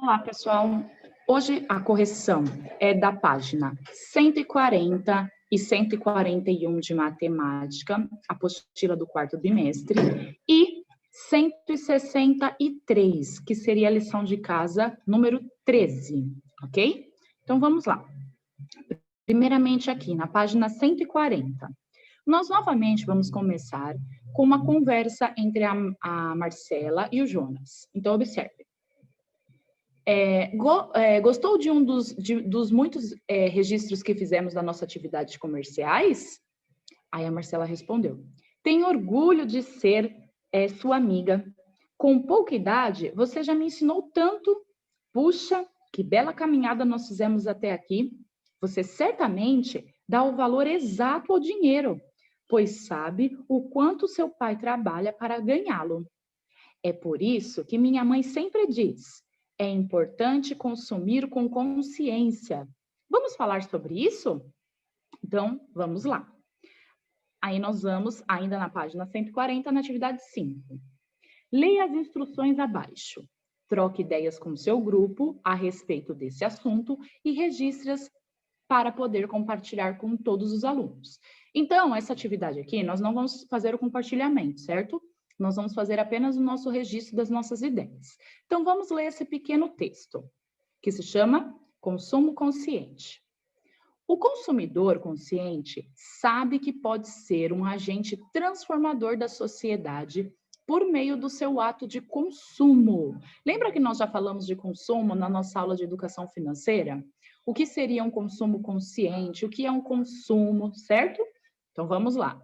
Olá, pessoal. Hoje a correção é da página 140 e 141 de matemática, apostila do quarto bimestre, e 163, que seria a lição de casa número 13, ok? Então vamos lá. Primeiramente aqui na página 140. Nós novamente vamos começar com uma conversa entre a Marcela e o Jonas. Então observe. Gostou de um dos muitos registros que fizemos da nossa atividade comerciais? Aí a Marcela respondeu: tenho orgulho de ser sua amiga. Com pouca idade, você já me ensinou tanto. Puxa, que bela caminhada nós fizemos até aqui. Você certamente dá o valor exato ao dinheiro, pois sabe o quanto seu pai trabalha para ganhá-lo. É por isso que minha mãe sempre diz: é importante consumir com consciência. Vamos falar sobre isso? Então, vamos lá. Aí nós vamos, ainda na página 140, na atividade 5. Leia as instruções abaixo. Troque ideias com seu grupo a respeito desse assunto e registre-as para poder compartilhar com todos os alunos. Então, essa atividade aqui, nós não vamos fazer o compartilhamento, certo? Nós vamos fazer apenas o nosso registro das nossas ideias. Então, vamos ler esse pequeno texto, que se chama Consumo Consciente. O consumidor consciente sabe que pode ser um agente transformador da sociedade por meio do seu ato de consumo. Lembra que nós já falamos de consumo na nossa aula de educação financeira? O que seria um consumo consciente? O que é um consumo, certo? Então, vamos lá.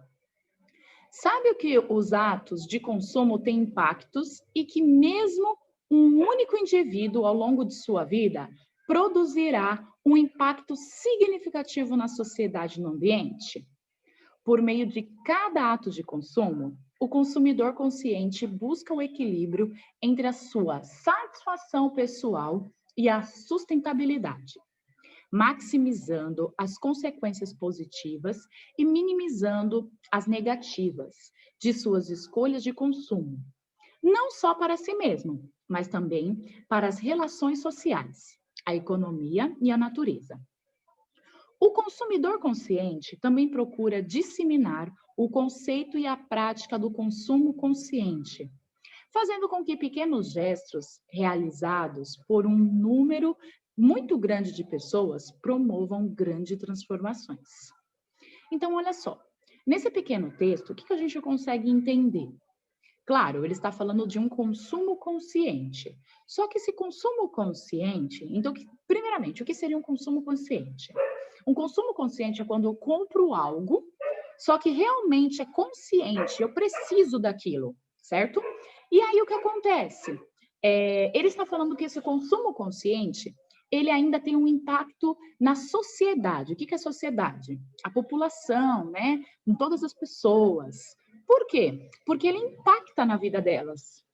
Sabe o que os atos de consumo têm impactos e que mesmo um único indivíduo ao longo de sua vida produzirá um impacto significativo na sociedade e no ambiente? Por meio de cada ato de consumo, o consumidor consciente busca o equilíbrio entre a sua satisfação pessoal e a sustentabilidade, maximizando as consequências positivas e minimizando as negativas de suas escolhas de consumo, não só para si mesmo, mas também para as relações sociais, a economia e a natureza. O consumidor consciente também procura disseminar o conceito e a prática do consumo consciente, fazendo com que pequenos gestos realizados por um número muito grande de pessoas promovam grandes transformações. Então, olha só, nesse pequeno texto, o que a gente consegue entender? Claro, ele está falando de um consumo consciente. Só que esse consumo consciente, então, primeiramente, o que seria um consumo consciente? Um consumo consciente é quando eu compro algo, só que realmente é consciente, eu preciso daquilo, certo? E aí o que acontece? Ele está falando que esse consumo consciente, ele ainda tem um impacto na sociedade. O que é a sociedade? A população, né? Em todas as pessoas. Por quê? Porque ele impacta na vida delas.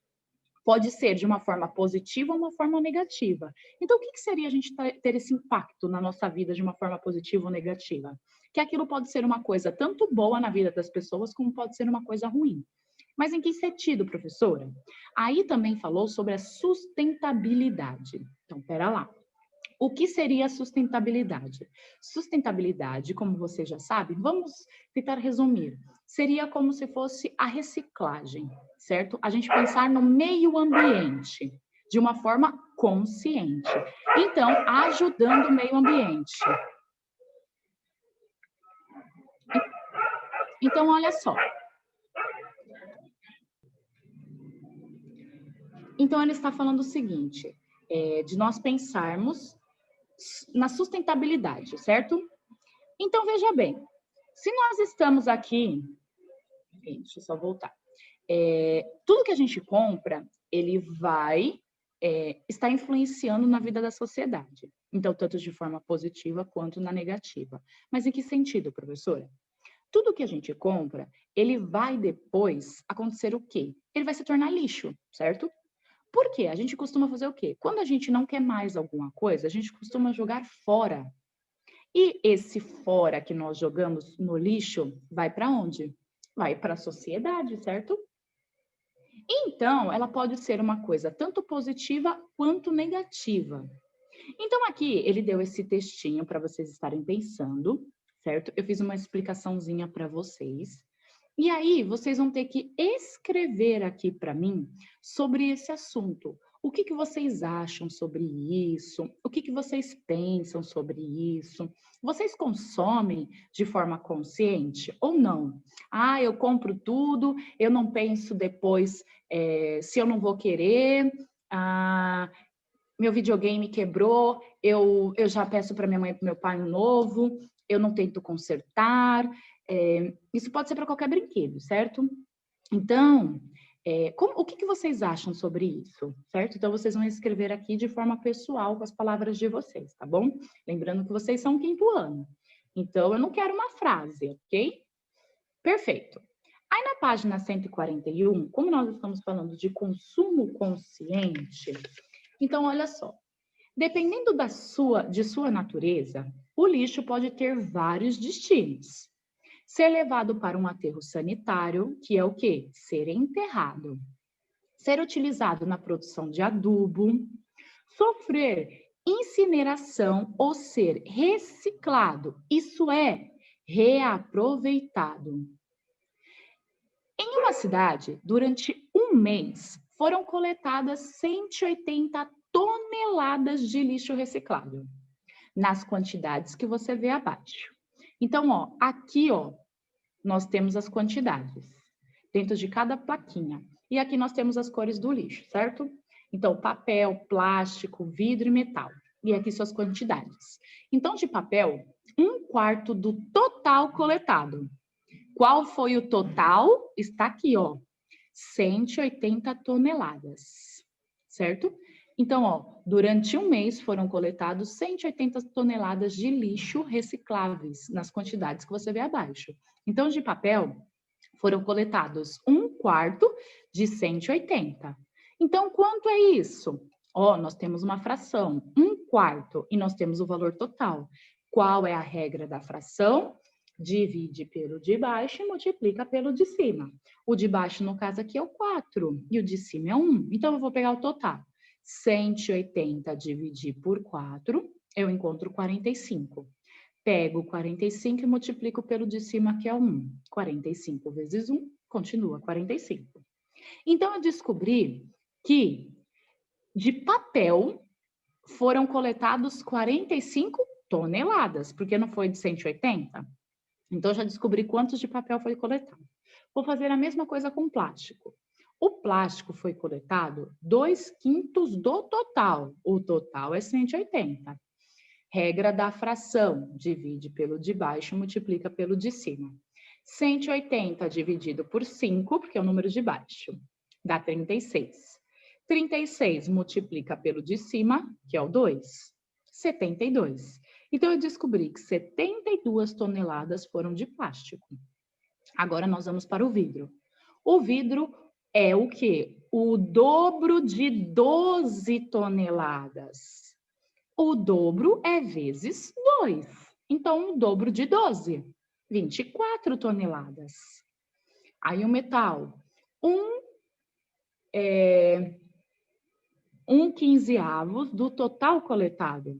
Pode ser de uma forma positiva ou uma forma negativa. Então, o que seria a gente ter esse impacto na nossa vida de uma forma positiva ou negativa? Que aquilo pode ser uma coisa tanto boa na vida das pessoas, como pode ser uma coisa ruim. Mas em que sentido, professora? Aí também falou sobre a sustentabilidade. Então, pera lá. O que seria a sustentabilidade? Sustentabilidade, como você já sabe, vamos tentar resumir. Seria como se fosse a reciclagem, certo? A gente pensar no meio ambiente de uma forma consciente. Então, ajudando o meio ambiente. Então, olha só. Então, ele está falando o seguinte, de nós pensarmos na sustentabilidade, certo? Então, veja bem, se nós estamos aqui, deixa eu só voltar, tudo que a gente compra, ele vai estar influenciando na vida da sociedade. Então, tanto de forma positiva quanto na negativa. Mas em que sentido, professora? Tudo que a gente compra, ele vai depois acontecer o quê? Ele vai se tornar lixo, certo? Por quê? A gente costuma fazer o quê? Quando a gente não quer mais alguma coisa, a gente costuma jogar fora. E esse fora que nós jogamos no lixo, vai para onde? Vai para a sociedade, certo? Então, ela pode ser uma coisa tanto positiva quanto negativa. Então, aqui ele deu esse textinho para vocês estarem pensando, certo? Eu fiz uma explicaçãozinha para vocês. E aí, vocês vão ter que escrever aqui para mim sobre esse assunto. O que que vocês acham sobre isso? O que que vocês pensam sobre isso? Vocês consomem de forma consciente ou não? Ah, eu compro tudo, eu não penso depois se eu não vou querer. Meu videogame quebrou, eu já peço para minha mãe e para meu pai um novo, eu não tento consertar. Isso pode ser para qualquer brinquedo, certo? Então, o que que vocês acham sobre isso, certo? Então, vocês vão escrever aqui de forma pessoal com as palavras de vocês, tá bom? Lembrando que vocês são 5º ano. Então, eu não quero uma frase, ok? Perfeito. Aí, na página 141, como nós estamos falando de consumo consciente, então, olha só. Dependendo de sua natureza, o lixo pode ter vários destinos. Ser levado para um aterro sanitário, que é o quê? Ser enterrado. Ser utilizado na produção de adubo. Sofrer incineração ou ser reciclado. Isso é, reaproveitado. Em uma cidade, durante um mês, foram coletadas 180 toneladas de lixo reciclável, nas quantidades que você vê abaixo. Então, ó, aqui, ó, nós temos as quantidades, dentro de cada plaquinha. E aqui nós temos as cores do lixo, certo? Então, papel, plástico, vidro e metal. E aqui suas quantidades. Então, de papel, 1/4 do total coletado. Qual foi o total? Está aqui, ó, 180 toneladas, certo? Então, ó, durante um mês foram coletados 180 toneladas de lixo recicláveis, nas quantidades que você vê abaixo. Então, de papel, foram coletados 1/4 de 180. Então, quanto é isso? Ó, nós temos uma fração, 1/4, e nós temos o valor total. Qual é a regra da fração? Divide pelo de baixo e multiplica pelo de cima. O de baixo, no caso aqui, é o 4 e o de cima é 1. Então, eu vou pegar o total. 180 dividir por 4, eu encontro 45. Pego 45 e multiplico pelo de cima, que é 1. 45 vezes 1, continua 45. Então, eu descobri que de papel foram coletados 45 toneladas, porque não foi de 180? Então, já descobri quantos de papel foi coletado. Vou fazer a mesma coisa com plástico. O plástico foi coletado 2/5 do total. O total é 180. Regra da fração. Divide pelo de baixo, multiplica pelo de cima. 180 dividido por 5, porque é o número de baixo, dá 36. 36 multiplica pelo de cima, que é o 2, 72. Então, eu descobri que 72 toneladas foram de plástico. Agora, nós vamos para o vidro. O vidro é o quê? O dobro de 12 toneladas. O dobro é vezes 2. Então, o dobro de 12, 24 toneladas. Aí, o metal, 1/15 do total coletado.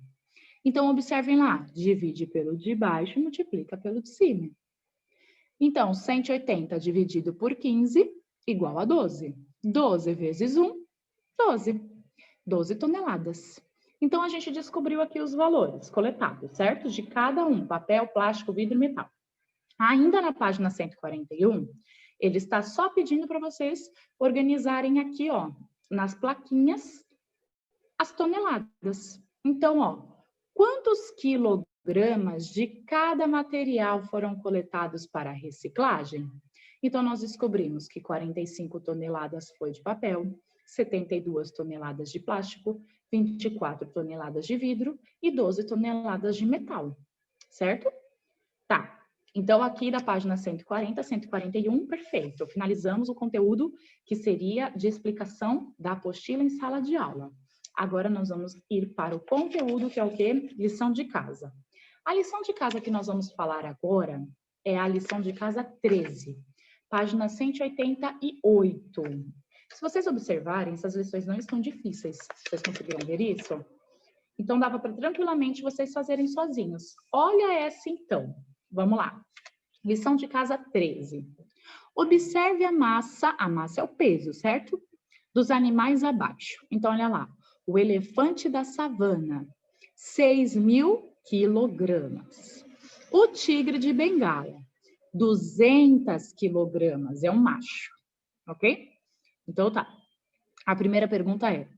Então, observem lá, divide pelo de baixo e multiplica pelo de cima. Então, 180 dividido por 15, igual a 12. 12 vezes 1, 12. 12 toneladas. Então, a gente descobriu aqui os valores coletados, certo? De cada um, papel, plástico, vidro e metal. Ainda na página 141, ele está só pedindo para vocês organizarem aqui, ó, nas plaquinhas, as toneladas. Então, ó, quantos quilogramas de cada material foram coletados para a reciclagem? Então, nós descobrimos que 45 toneladas foi de papel, 72 toneladas de plástico, 24 toneladas de vidro e 12 toneladas de metal, certo? Tá. Então, aqui da página 140, 141, perfeito. Finalizamos o conteúdo que seria de explicação da apostila em sala de aula. Agora, nós vamos ir para o conteúdo, que é o quê? Lição de casa. A lição de casa que nós vamos falar agora é a lição de casa 13, página 188. Se vocês observarem, essas lições não estão difíceis. Vocês conseguiram ver isso? Então, dava para tranquilamente vocês fazerem sozinhos. Olha essa, então. Vamos lá. Lição de casa 13. Observe a massa é o peso, certo? Dos animais abaixo. Então, olha lá. O elefante da savana, 6.000 quilogramas. O tigre de Bengala, 200 quilogramas. É um macho, ok? Então, tá. A primeira pergunta é: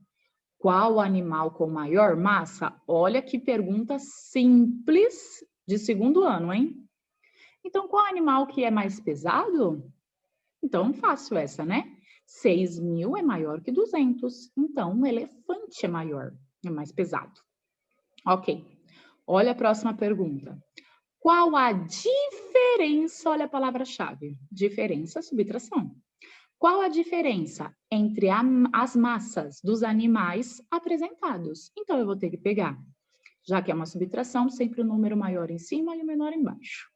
qual animal com maior massa? Olha que pergunta simples de segundo ano, hein? Então, qual animal que é mais pesado? Então, fácil essa, né? 6.000 é maior que 200. Então, um elefante é maior, é mais pesado. Ok. Olha a próxima pergunta. Qual a diferença? Olha a palavra-chave. Diferença, subtração. Qual a diferença entre as massas dos animais apresentados? Então, eu vou ter que pegar, já que é uma subtração, sempre o número maior em cima e o menor embaixo.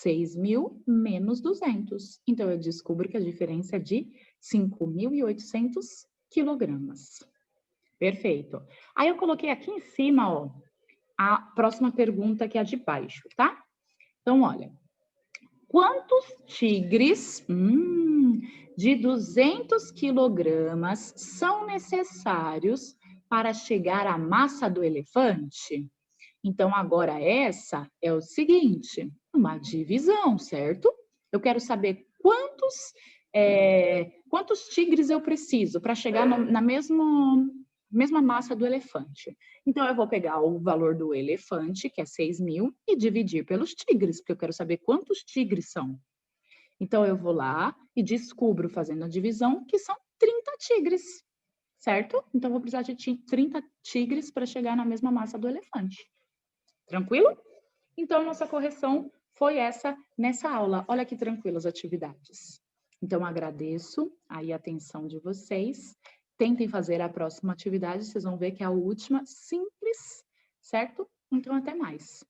6.000 menos 200. Então, eu descubro que a diferença é de 5.800 quilogramas. Perfeito. Aí, eu coloquei aqui em cima, ó, a próxima pergunta, que é a de baixo, tá? Então, olha. Quantos tigres de 200 quilogramas são necessários para chegar à massa do elefante? Então, agora essa é o seguinte, uma divisão, certo? Eu quero saber quantos tigres eu preciso para chegar na mesma massa do elefante. Então, eu vou pegar o valor do elefante, que é 6.000, e dividir pelos tigres, porque eu quero saber quantos tigres são. Então, eu vou lá e descubro, fazendo a divisão, que são 30 tigres, certo? Então, eu vou precisar de 30 tigres para chegar na mesma massa do elefante. Tranquilo? Então, nossa correção foi essa nessa aula. Olha que tranquilas as atividades. Então, agradeço aí a atenção de vocês. Tentem fazer a próxima atividade, vocês vão ver que é a última simples, certo? Então, até mais.